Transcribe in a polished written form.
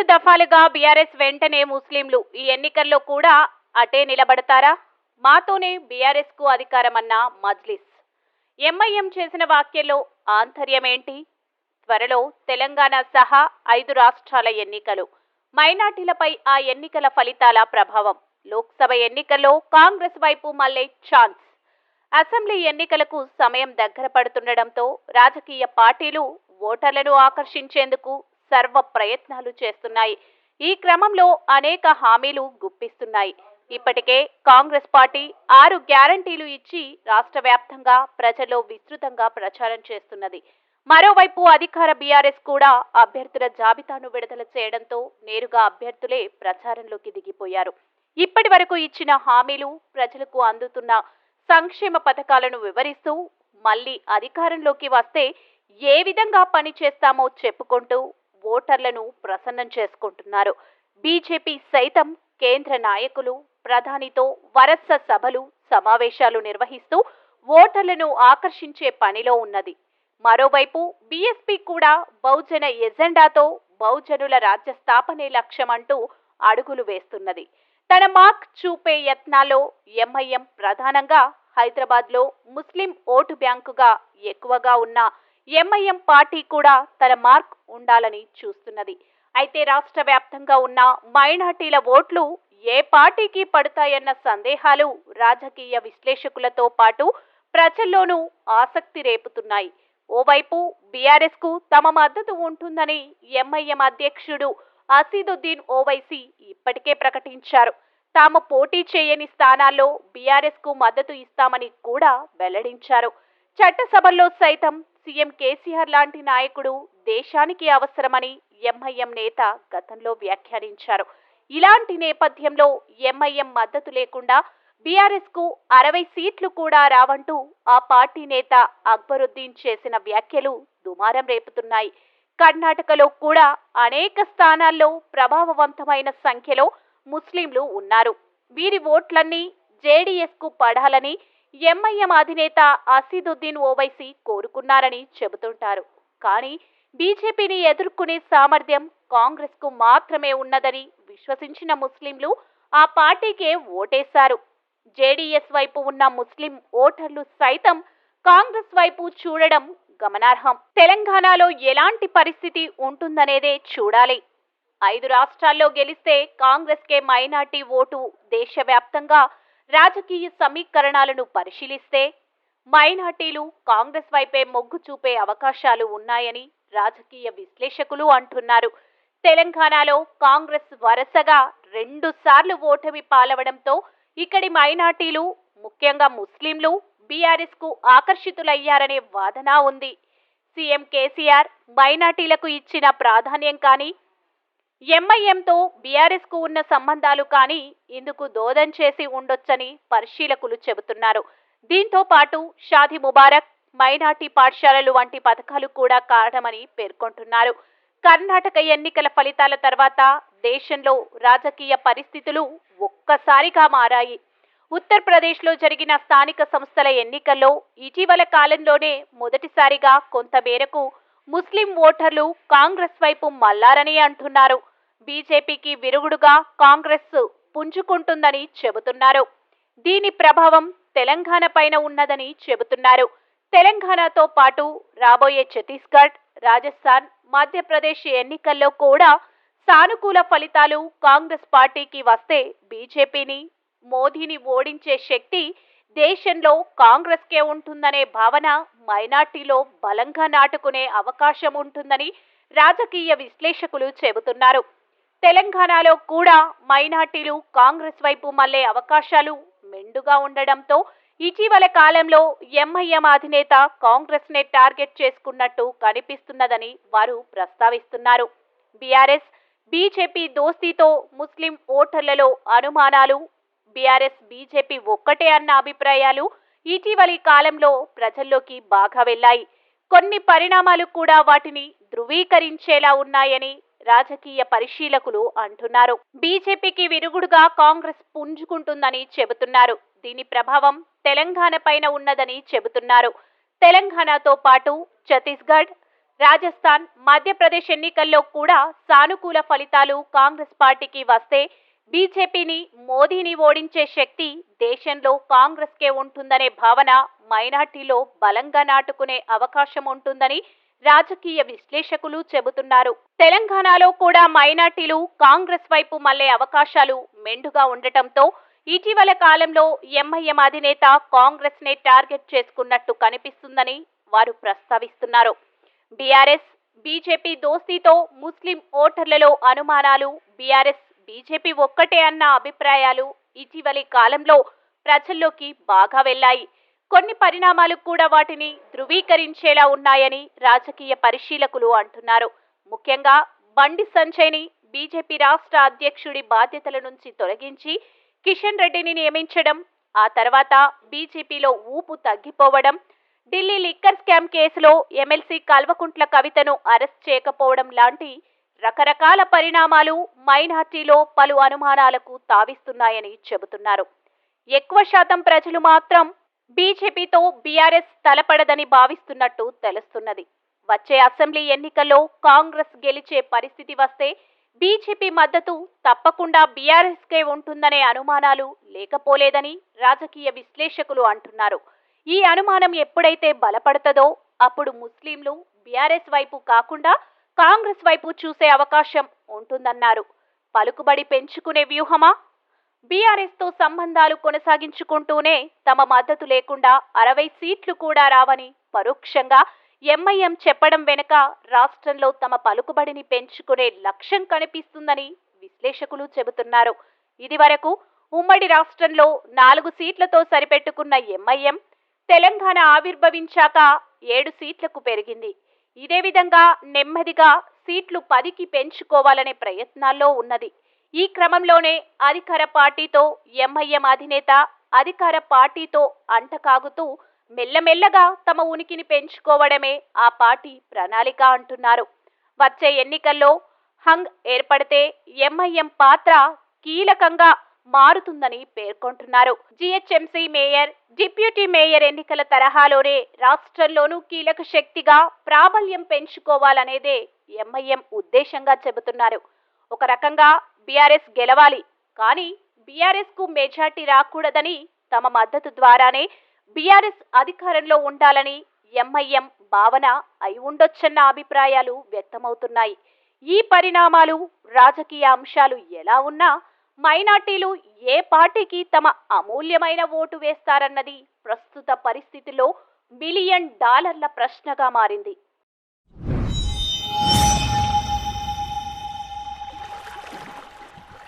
దఫాలుగా బీఆర్ఎస్ వెంటనే ముస్లింలు ఈ ఎన్నికల్లో కూడా అటే నిలబడతారా? మాతోనే బీఆర్ఎస్ కు అధికారమన్న మజ్లిస్. ఎంఐఎం చేసిన వ్యాఖ్యల్లో ఆంతర్యమేంటి? త్వరలో తెలంగాణ సహా 5 రాష్ట్రాల ఎన్నికలు. మైనార్టీలపై ఆ ఎన్నికల ఫలితాల ప్రభావం. లోక్సభ ఎన్నికల్లో కాంగ్రెస్ వైపు మళ్లే ఛాన్స్. అసెంబ్లీ ఎన్నికలకు సమయం దగ్గర పడుతుండటంతో రాజకీయ పార్టీలు ఓటర్లను ఆకర్షించేందుకు సర్వ ప్రయత్నాలు చేస్తున్నాయి. ఈ క్రమంలో అనేక హామీలు గుప్పిస్తున్నాయి. ఇప్పటికే కాంగ్రెస్ పార్టీ 6 గ్యారంటీలు ఇచ్చి రాష్ట్ర వ్యాప్తంగా ప్రజల్లో విస్తృతంగా ప్రచారం చేస్తున్నది. మరోవైపు అధికార బీఆర్ఎస్ కూడా అభ్యర్థుల జాబితాను విడుదల చేయడంతో నేరుగా అభ్యర్థులే ప్రచారంలోకి దిగిపోయారు. ఇప్పటి వరకు ఇచ్చిన హామీలు, ప్రజలకు అందుతున్న సంక్షేమ పథకాలను వివరిస్తూ మళ్లీ అధికారంలోకి వస్తే ఏ విధంగా పనిచేస్తామో చెప్పుకుంటూ ఓటర్లను ప్రసన్నం చేసుకుంటున్నారు. బీజేపీ సైతం కేంద్ర నాయకులు, ప్రధానితో వరస సభలు, సమావేశాలు నిర్వహిస్తూ ఓటర్లను ఆకర్షించే పనిలో ఉన్నది. మరోవైపు బీఎస్పీ కూడా బహుజన ఎజెండాతో బహుజనుల రాజ్య స్థాపనే లక్ష్యమంటూ అడుగులు వేస్తున్నది. తన మార్క్ చూపే యత్నాల్లో ఎంఐఎం ప్రధానంగా హైదరాబాద్లో ముస్లిం ఓటు బ్యాంకుగా ఎక్కువగా ఉన్న ఎంఐఎం పార్టీ కూడా తన మార్క్ ఉండాలని చూస్తున్నది. అయితే రాష్ట్ర వ్యాప్తంగా ఉన్న మైనార్టీల ఓట్లు ఏ పార్టీకి పడతాయన్న సందేహాలు రాజకీయ విశ్లేషకులతో పాటు ప్రజల్లోనూ ఆసక్తి రేపుతున్నాయి. ఓవైపు బీఆర్ఎస్ కు తమ మద్దతు ఉంటుందని ఎంఐఎం అధ్యక్షుడు అసీదుద్దీన్ ఓవైసీ ఇప్పటికే ప్రకటించారు. తాము పోటీ చేయని స్థానాల్లో బీఆర్ఎస్ కు మద్దతు ఇస్తామని కూడా వెల్లడించారు. చట్టసభల్లో సైతం సీఎం కేసీఆర్ లాంటి నాయకుడు దేశానికి అవసరమని ఎంఐఎం నేత గతంలో వ్యాఖ్యానించారు. ఇలాంటి నేపథ్యంలో ఎంఐఎం మద్దతు లేకుండా బీఆర్ఎస్ కు 60 సీట్లు కూడా రావంటూ ఆ పార్టీ నేత అక్బరుద్దీన్ చేసిన వ్యాఖ్యలు దుమారం రేపుతున్నాయి. కర్ణాటకలో కూడా అనేక స్థానాల్లో ప్రభావవంతమైన సంఖ్యలో ముస్లింలు ఉన్నారు. వీరి ఓట్లన్నీ జేడీఎస్ కు పడాలని ఎంఐఎం అధినేత అసీదుద్దీన్ ఓవైసీ కోరుకున్నారని చెబుతుంటారు. కానీ బీజేపీని ఎదుర్కొనే సామర్థ్యం కాంగ్రెస్ కు మాత్రమే ఉన్నదని విశ్వసించిన ముస్లింలు ఆ పార్టీకే ఓటేశారు. జేడీఎస్ వైపు ఉన్న ముస్లిం ఓటర్లు సైతం కాంగ్రెస్ వైపు చూడడం గమనార్హం. తెలంగాణలో ఎలాంటి పరిస్థితి ఉంటుందనేదే చూడాలి. 5 రాష్ట్రాల్లో గెలిస్తే కాంగ్రెస్ కే మైనార్టీ ఓటు. దేశవ్యాప్తంగా రాజకీయ సమీకరణాలను పరిశీలిస్తే మైనార్టీలు కాంగ్రెస్ వైపే మొగ్గు చూపే అవకాశాలు ఉన్నాయని రాజకీయ విశ్లేషకులు అంటున్నారు. తెలంగాణలో కాంగ్రెస్ వరుసగా 2 సార్లు ఓటమి పాలవడంతో ఇక్కడి మైనార్టీలు, ముఖ్యంగా ముస్లింలు బీఆర్ఎస్ కు ఆకర్షితులయ్యారనే వాదన ఉంది. సీఎం కేసీఆర్ మైనార్టీలకు ఇచ్చిన ప్రాధాన్యం కానీ, ఎంఐఎంతో బీఆర్ఎస్ కు ఉన్న సంబంధాలు కానీ ఇందుకు దోదం చేసి ఉండొచ్చని పరిశీలకులు చెబుతున్నారు. దీంతో పాటు షాదీ ముబారక్, మైనార్టీ పాఠశాలలు వంటి పథకాలు కూడా కారణమని పేర్కొంటున్నారు. కర్ణాటక ఎన్నికల ఫలితాల తర్వాత దేశంలో రాజకీయ పరిస్థితులు ఒక్కసారిగా మారాయి. ఉత్తరప్రదేశ్లో జరిగిన స్థానిక సంస్థల ఎన్నికల్లో ఇటీవల కాలంలోనే మొదటిసారిగా కొంత మేరకు ముస్లిం ఓటర్లు కాంగ్రెస్ వైపు మళ్లారని అంటున్నారు. బీజేపీకి విరుగుడుగా కాంగ్రెస్ పుంజుకుంటుందని చెబుతున్నారు. దీని ప్రభావం తెలంగాణ పైన ఉన్నదని చెబుతున్నారు. తెలంగాణతో పాటు రాబోయే ఛత్తీస్గఢ్, రాజస్థాన్, మధ్యప్రదేశ్ ఎన్నికల్లో కూడా సానుకూల ఫలితాలు కాంగ్రెస్ పార్టీకి వస్తే బీజేపీని, మోదీని ఓడించే శక్తి దేశంలో కాంగ్రెస్ కే ఉంటుందనే భావన మైనార్టీలో బలంగా నాటుకునే అవకాశం ఉంటుందని రాజకీయ విశ్లేషకులు చెబుతున్నారు. తెలంగాణలో కూడా మైనార్టీలు కాంగ్రెస్ వైపు మళ్లే అవకాశాలు మెండుగా ఉండడంతో ఇటీవల కాలంలో ఎంఐఎం అధినేత కాంగ్రెస్ నే టార్గెట్ చేసుకున్నట్టు కనిపిస్తున్నదని వారు ప్రస్తావిస్తున్నారు. బీఆర్ఎస్, బీజేపీ దోస్తీతో ముస్లిం ఓటర్లలో అనుమానాలు, బీఆర్ఎస్ బీజేపీ ఒక్కటే అన్న అభిప్రాయాలు ఇటీవలి కాలంలో ప్రజల్లోకి బాగా వెళ్లాయి. కొన్ని పరిణామాలు కూడా వాటిని ధృవీకరించేలా ఉన్నాయని రాజకీయ పరిశీలకులు అంటున్నారు. బీజేపీకి విరుగుడుగా కాంగ్రెస్ పుంజుకుంటుందని చెబుతున్నారు. దీని ప్రభావం తెలంగాణ పైన ఉన్నదని చెబుతున్నారు. తెలంగాణతో పాటు ఛత్తీస్గఢ్, రాజస్థాన్, మధ్యప్రదేశ్ ఎన్నికల్లో కూడా సానుకూల ఫలితాలు కాంగ్రెస్ పార్టీకి వస్తే బీజేపీని, మోదీని ఓడించే శక్తి దేశంలో కాంగ్రెస్కే ఉంటుందనే భావన మైనార్టీలో బలంగా నాటుకునే అవకాశం ఉంటుందని రాజకీయ విశ్లేషకులు చెబుతున్నారు. తెలంగాణలో కూడా మైనార్టీలు కాంగ్రెస్ వైపు మళ్లే అవకాశాలు మెండుగా ఉండటంతో ఇటీవల కాలంలో ఎంఐఎం అధినేత కాంగ్రెస్ నే టార్గెట్ చేసుకున్నట్టు కనిపిస్తుందని వారు ప్రస్తావిస్తున్నారు. బీఆర్ఎస్, బీజేపీ దోస్తీతో ముస్లిం ఓటర్లలో అనుమానాలు, బీఆర్ఎస్, బీజేపీ ఒక్కటే అన్న అభిప్రాయాలు ఇటీవలి కాలంలో ప్రజల్లోకి బాగా వెళ్లాయి. కొన్ని పరిణామాలు కూడా వాటిని ధృవీకరించేలా ఉన్నాయని రాజకీయ పరిశీలకులు అంటున్నారు. ముఖ్యంగా బండి సంజయ్ని బీజేపీ రాష్ట్ర అధ్యక్షుడి బాధ్యతల నుంచి తొలగించి కిషన్ రెడ్డిని నియమించడం, ఆ తర్వాత బీజేపీలో ఊపు తగ్గిపోవడం, ఢిల్లీ లిక్కర్ స్కామ్ కేసులో ఎమ్మెల్సీ కల్వకుంట్ల కవితను అరెస్ట్ చేయకపోవడం లాంటి రకరకాల పరిణామాలు మైనార్టీలో పలు అనుమానాలకు తావిస్తున్నాయని చెబుతున్నారు. ఎక్కువ శాతం ప్రజలు మాత్రం బీజేపీతో బీఆర్ఎస్ తలపడదని భావిస్తున్నట్టు తెలుస్తున్నది. వచ్చే అసెంబ్లీ ఎన్నికల్లో కాంగ్రెస్ గెలిచే పరిస్థితి వస్తే బీజేపీ మద్దతు తప్పకుండా బీఆర్ఎస్కే ఉంటుందనే అనుమానాలు లేకపోలేదని రాజకీయ విశ్లేషకులు అంటున్నారు. ఈ అనుమానం ఎప్పుడైతే బలపడుతుందో అప్పుడు ముస్లింలు బీఆర్ఎస్ వైపు కాకుండా కాంగ్రెస్ వైపు చూసే అవకాశం ఉంటుందన్నారు. పలుకుబడి పెంచుకునే వ్యూహమా? బీఆర్ఎస్ తో సంబంధాలు కొనసాగించుకుంటూనే తమ మద్దతు లేకుండా 60 సీట్లు కూడా రావని పరోక్షంగా ఎంఐఎం చెప్పడం వెనుక రాష్ట్రంలో తమ పలుకుబడిని పెంచుకునే లక్ష్యం కనిపిస్తుందని విశ్లేషకులు చెబుతున్నారు. ఇదివరకు ఉమ్మడి రాష్ట్రంలో 4 సీట్లతో సరిపెట్టుకున్న ఎంఐఎం తెలంగాణ ఆవిర్భవించాక 7 సీట్లకు పెరిగింది. ఇదే విధంగా నెమ్మదిగా సీట్లు 10కి పెంచుకోవాలనే ప్రయత్నాల్లో ఉన్నది. ఈ క్రమంలోనే అధికార పార్టీతో ఎంఐఎం అధినేత అధికార పార్టీతో అంటకాగుతూ మెల్లమెల్లగా తమ ఉనికిని పెంచుకోవడమే ఆ పార్టీ ప్రణాళిక అంటున్నారు. వచ్చే ఎన్నికల్లో హంగ్ ఏర్పడితే ఎంఐఎం పాత్ర కీలకంగా మారుతుందని పేర్కొంటున్నారు. జీహెచ్ఎంసీ మేయర్, డిప్యూటీ మేయర్ ఎన్నికల తరహాలోనే రాష్ట్రంలోనూ కీలక శక్తిగా ప్రాబల్యం పెంచుకోవాలనేదే ఎంఐఎం ఉద్దేశంగా చెబుతున్నారు. ఒక రకంగా బీఆర్ఎస్ గెలవాలి, కానీ బీఆర్ఎస్ కు మెజార్టీ రాకూడదని, తమ మద్దతు ద్వారానే బీఆర్ఎస్ అధికారంలో ఉండాలని ఎంఐఎం భావన అయి ఉండొచ్చన్న అభిప్రాయాలు వ్యక్తమవుతున్నాయి. ఈ పరిణామాలు, రాజకీయ అంశాలు ఎలా ఉన్నా మైనార్టీలు ఏ పార్టీకి తమ అమూల్యమైన ఓటు వేస్తారన్నది ప్రస్తుత పరిస్థితిలో $1 బిలియన్ ప్రశ్నగా మారింది.